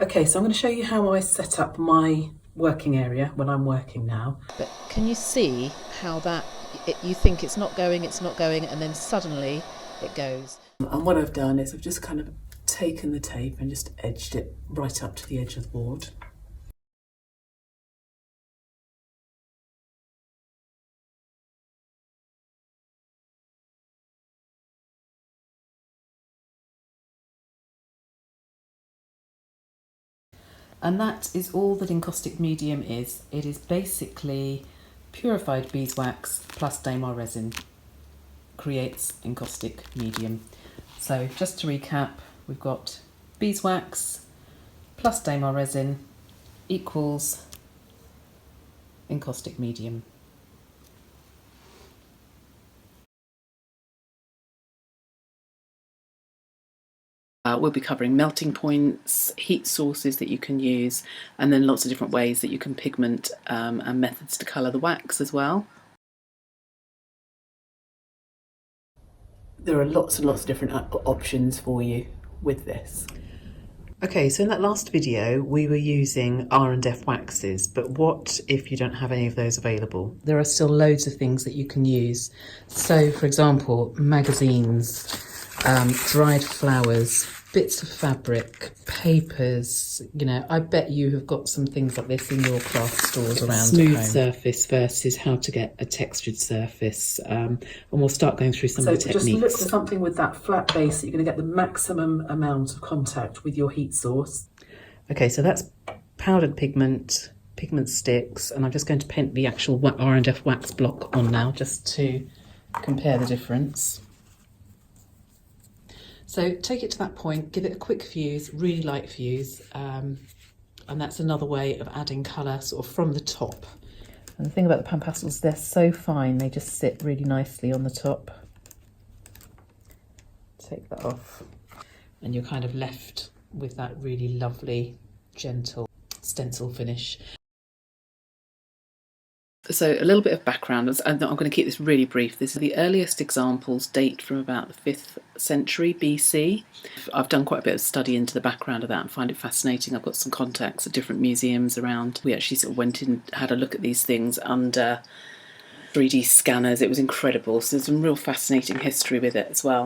Okay, so I'm going to show you how I set up my working area when I'm working now. But can you see how you think it's not going, and then suddenly it goes? And what I've done is I've just kind of taken the tape and just edged it right up to the edge of the board. And that is all that encaustic medium is. It is basically purified beeswax plus Damar resin creates encaustic medium. So just to recap, we've got beeswax plus Damar resin equals encaustic medium. We'll be covering melting points, heat sources that you can use, and then lots of different ways that you can pigment and methods to colour the wax as well. There are lots and lots of different options for you with this. Okay, so in that last video we were using R&F waxes, but what if you don't have any of those available? There are still loads of things that you can use. So for example, magazines, dried flowers, bits of fabric, papers, you know, I bet you have got some things like this in your craft stores around. Smooth surface versus how to get a textured surface, and we'll start going through some of the techniques. So just look for something with that flat base that you're going to get the maximum amount of contact with your heat source. Okay, so that's powdered pigment, pigment sticks, and I'm just going to paint the actual R&F wax block on now just to compare the difference. So take it to that point, give it a quick fuse, really light fuse, and that's another way of adding colour sort of from the top. And the thing about the pan pastels, they're so fine, they just sit really nicely on the top. Take that off, and you're kind of left with that really lovely, gentle stencil finish. So a little bit of background, and I'm going to keep this really brief. The earliest examples date from about the 5th century BC. I've done quite a bit of study into the background of that and find it fascinating. I've got some contacts at different museums around. We actually sort of went in, had a look at these things under 3D scanners. It was incredible. So there's some real fascinating history with it as well.